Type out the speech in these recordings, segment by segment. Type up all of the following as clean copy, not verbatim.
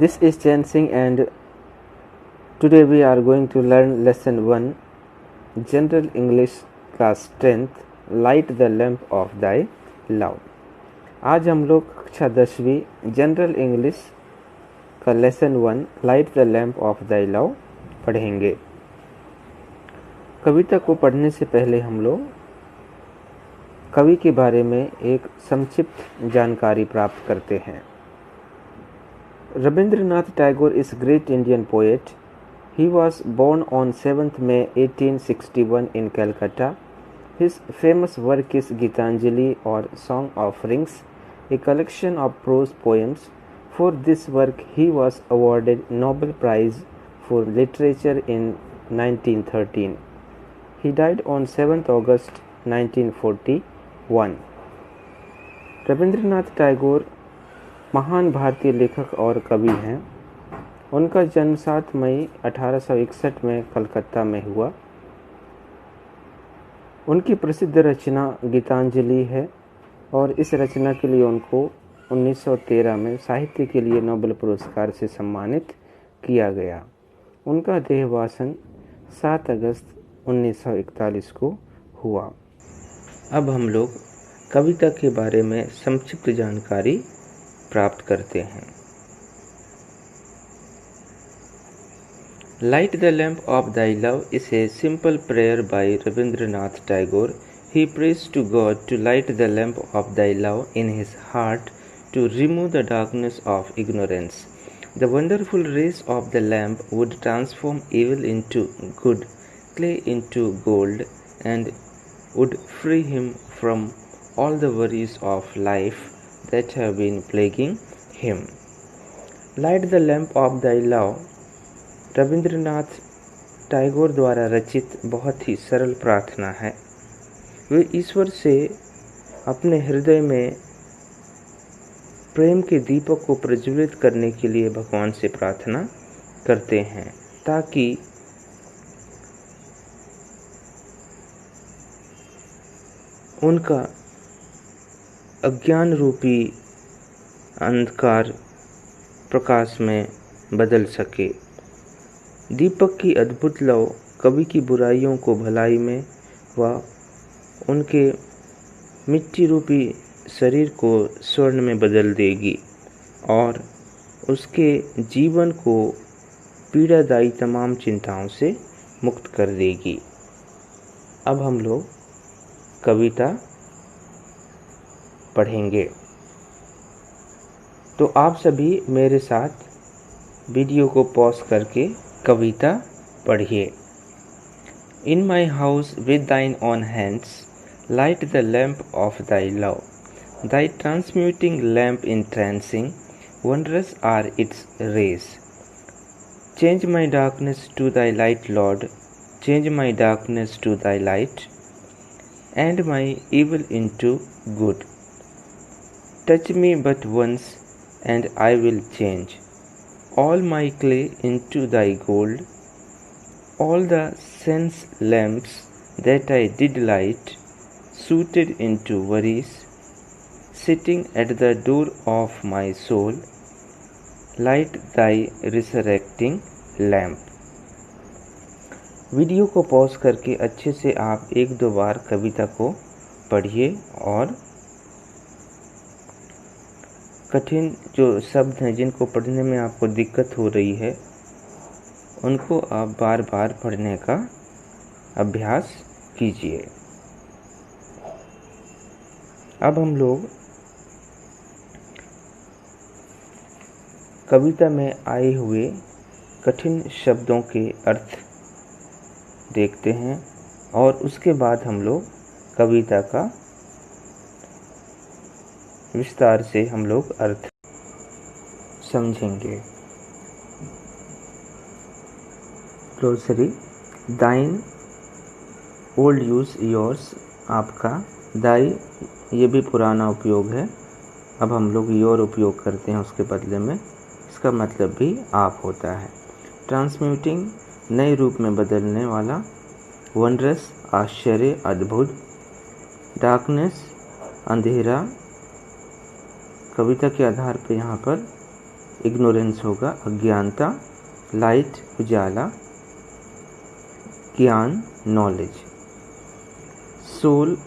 This is Chen Singh and today we are going to learn lesson 1 General English class 10th Light the Lamp of Thy Love। आज हम लोग कक्षा 10वीं general English का lesson 1 light the lamp of thy love पढ़ेंगे। कविता को पढ़ने से पहले हम लोग कवि के बारे में एक संक्षिप्त जानकारी प्राप्त करते हैं। Rabindranath Tagore is a great Indian poet. He was born on 7th May 1861 in Calcutta. His famous work is Gitanjali or Song Offerings, a collection of prose poems. For this work he was awarded Nobel Prize for Literature in 1913. He died on 7th August 1941. Rabindranath Tagore महान भारतीय लेखक और कवि हैं। उनका जन्म 7 मई 1861 में कलकत्ता में हुआ। उनकी प्रसिद्ध रचना गीतांजलि है और इस रचना के लिए उनको 1913 में साहित्य के लिए नोबेल पुरस्कार से सम्मानित किया गया। उनका देहवासन 7 अगस्त 1941 को हुआ। अब हम लोग कविता के बारे में संक्षिप्त जानकारी प्राप्त करते हैं। Light the lamp of thy love is a simple prayer by Rabindranath Tagore. He prays to God to light the lamp of thy love in his heart to remove the darkness of ignorance. The wonderful rays of the lamp would transform evil into good, clay into gold, and would free him from all the worries of life that have been plaguing him. Light the lamp of thy love Rabindranath Tagore द्वारा रचित बहुत ही सरल प्रार्थना है। वे ईश्वर से अपने हृदय में प्रेम के दीपक को प्रज्वलित करने के लिए भगवान से प्रार्थना करते हैं ताकि उनका अज्ञान रूपी अंधकार प्रकाश में बदल सके। दीपक की अद्भुत लौ कवि की बुराइयों को भलाई में व उनके मिट्टी रूपी शरीर को स्वर्ण में बदल देगी और उसके जीवन को पीड़ादायी तमाम चिंताओं से मुक्त कर देगी। अब हम लोग कविता पढ़ेंगे, तो आप सभी मेरे साथ वीडियो को पॉज करके कविता पढ़िए। In my house with thine own hands, light the lamp of thy love. Thy transmuting lamp entrancing, wondrous are its rays. Change my darkness to thy light, Lord. Change my darkness to thy light, and my evil into good. Touch me but once, and I will change all my clay into thy gold. All the sense lamps that I did light, suited into worries, sitting at the door of my soul, light thy resurrecting lamp। Video को pause करके अच्छे से आप 1-2 बार कविता को पढ़िए और कठिन जो शब्द हैं जिनको पढ़ने में आपको दिक्कत हो रही है उनको आप बार बार पढ़ने का अभ्यास कीजिए। अब हम लोग कविता में आए हुए कठिन शब्दों के अर्थ देखते हैं और उसके बाद हम लोग कविता का विस्तार से हम लोग अर्थ समझेंगे। ग्लोसरी दाइन ओल्ड यूज योर्स आपका, दाई ये भी पुराना उपयोग है। अब हम लोग योर उपयोग करते हैं उसके बदले में, इसका मतलब भी आप होता है। ट्रांसम्यूटिंग नए रूप में बदलने वाला, वंडरस आश्चर्य अद्भुत, डार्कनेस अंधेरा। कविता के आधार पर यहाँ पर इग्नोरेंस होगा अज्ञानता, लाइट उजाला, ज्ञान नॉलेज, सोल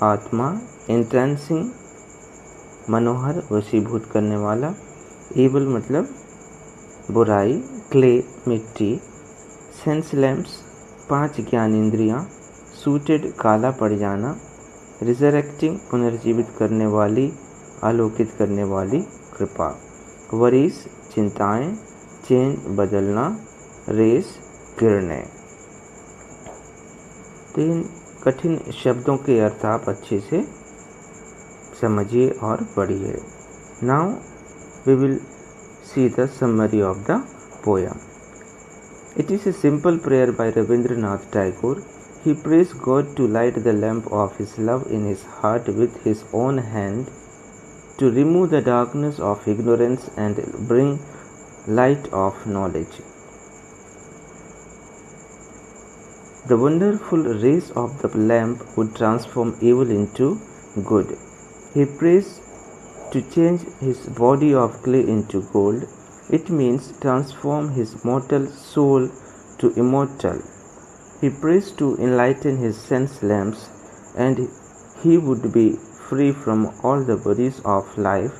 आत्मा, एंट्रेंसिंग मनोहर वशीभूत करने वाला, एबल मतलब बुराई, क्ले मिट्टी, सेंस लैम्प्स 5 ज्ञान इंद्रियां, सूटेड काला पड़ जाना, रिजरेक्टिंग पुनर्जीवित करने वाली, आलोकित करने वाली कृपा, वरीज चिंताएं, चेंज बदलना, रेस किरणें। तो इन कठिन शब्दों के अर्थ आप अच्छे से समझिए और पढ़िए। Now we will see the summary of the poem. It is a simple prayer by Rabindranath Tagore. He prays God to light the lamp of his love in his heart with his own hand, to remove the darkness of ignorance and bring light of knowledge. The wonderful rays of the lamp would transform evil into good. He prays to change his body of clay into gold. It means transform his mortal soul to immortal. He prays to enlighten his sense lamps, and he would be free from all the worries of life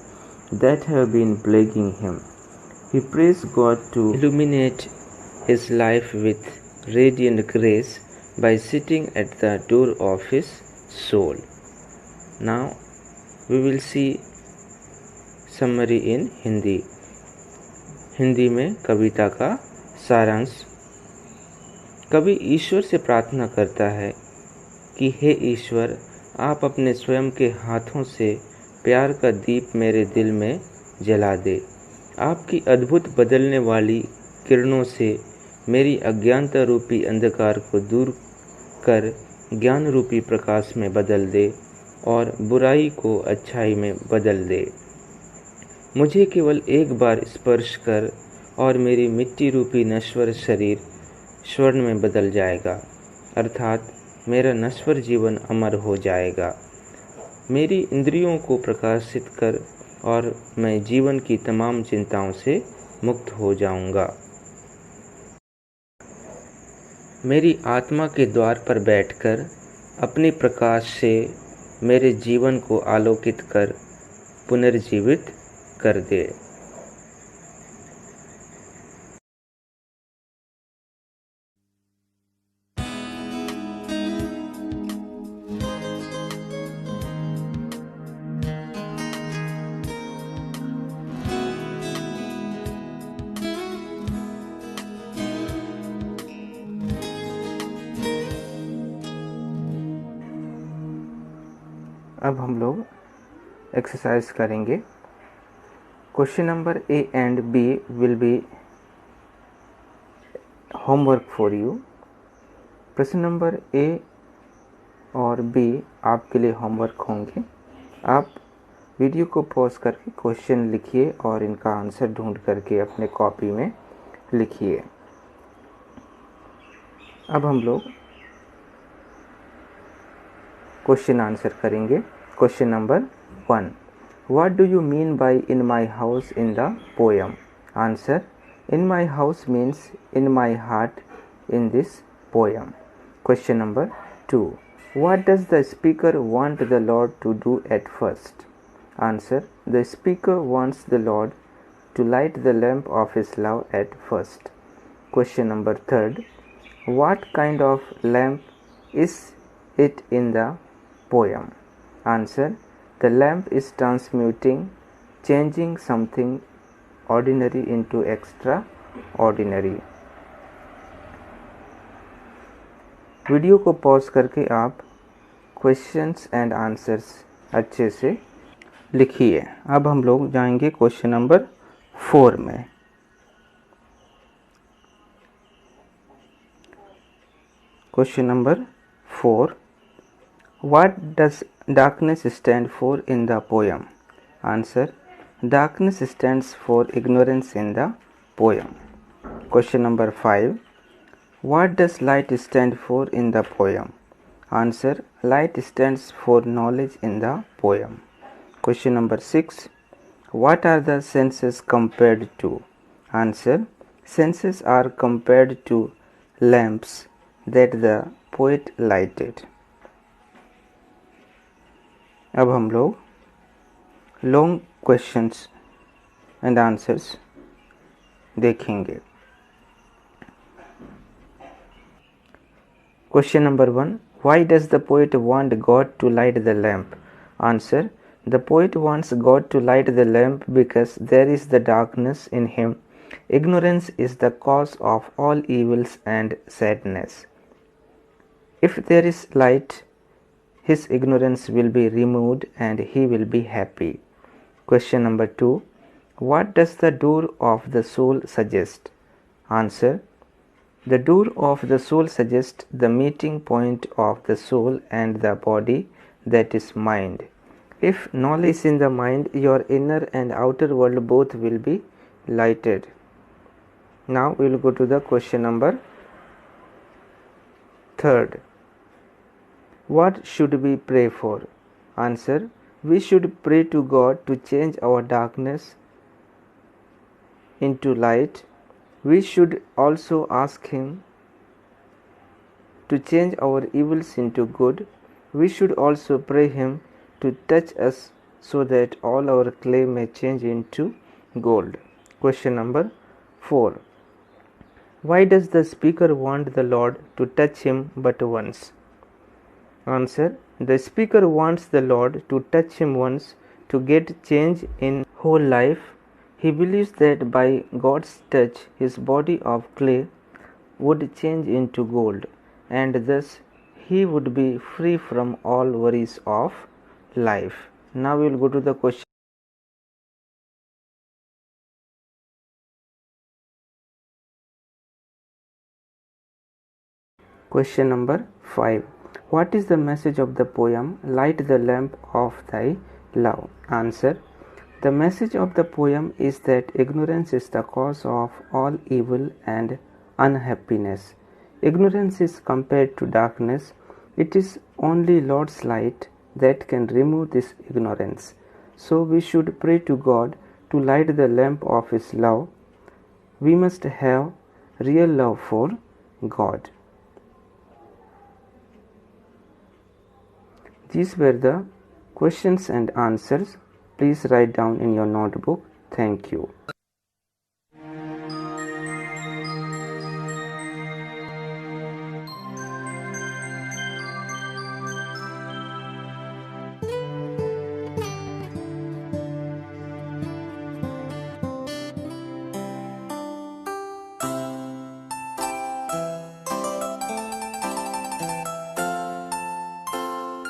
that have been plaguing him. He prays God to illuminate his life with radiant grace by sitting at the door of his soul. Now we will see summary इन हिंदी। हिंदी में कविता का सारांश। कवि ईश्वर से प्रार्थना करता है कि हे ईश्वर, आप अपने स्वयं के हाथों से प्यार का दीप मेरे दिल में जला दे। आपकी अद्भुत बदलने वाली किरणों से मेरी अज्ञानता रूपी अंधकार को दूर कर ज्ञान रूपी प्रकाश में बदल दे और बुराई को अच्छाई में बदल दे। मुझे केवल एक बार स्पर्श कर और मेरी मिट्टी रूपी नश्वर शरीर स्वर्ण में बदल जाएगा, अर्थात मेरा नश्वर जीवन अमर हो जाएगा। मेरी इंद्रियों को प्रकाशित कर और मैं जीवन की तमाम चिंताओं से मुक्त हो जाऊंगा। मेरी आत्मा के द्वार पर बैठकर अपने प्रकाश से मेरे जीवन को आलोकित कर पुनर्जीवित कर दे। अब हम लोग एक्सरसाइज करेंगे। Question number A and B will be homework for you. प्रश्न नंबर A और B आपके लिए होमवर्क होंगे। आप वीडियो को पॉज करके क्वेश्चन लिखिए और इनका आंसर ढूंढ करके अपने कॉपी में लिखिए। अब हम लोग क्वेश्चन आंसर करेंगे। Question number 1, What do you mean by in my house in the poem? Answer, in my house means in my heart in this poem. Question number 2, what does the speaker want the Lord to do at first? Answer, the speaker wants the Lord to light the lamp of his love at first. Question number 3, what kind of lamp is it in the poem? Answer, the lamp is transmuting, changing something ordinary into extraordinary. Video को pause करके आप questions and answers अच्छे से लिखिए। अब हम लोग जाएंगे क्वेश्चन नंबर 4 में। Question number 4, what does darkness stand for in the poem? Answer, darkness stands for ignorance in the poem. Question number 5, what does light stand for in the poem? Answer, light stands for knowledge in the poem. Question number 6, What are the senses compared to? Answer. Senses are compared to lamps that the poet lighted. अब हम लोग long questions and answers देखेंगे. Question number 1. Why does the poet want God to light the lamp? Answer. The poet wants God to light the lamp because there is the darkness in him. Ignorance is the cause of all evils and sadness. If there is light, his ignorance will be removed and he will be happy. Question number 2. What does the door of the soul suggest? Answer. The door of the soul suggests the meeting point of the soul and the body, that is mind. If knowledge is in the mind, your inner and outer world both will be lighted. Now we will go to the question number 3. What should we pray for? Answer. We should pray to God to change our darkness into light. We should also ask Him to change our evils into good. We should also pray Him to touch us so that all our clay may change into gold. Question number 4. Why does the speaker want the Lord to touch him but once? Answer. The speaker wants the Lord to touch him once to get change in whole life. He believes that by God's touch his body of clay would change into gold, and thus he would be free from all worries of life. Now we will go to the question. Question number 5. What is the message of the poem Light the Lamp of Thy Love? Answer. The message of the poem is that ignorance is the cause of all evil and unhappiness. Ignorance is compared to darkness. It is only Lord's light that can remove this ignorance. So we should pray to God to light the lamp of His love. We must have real love for God. These were the questions and answers. Please write down in your notebook. Thank you.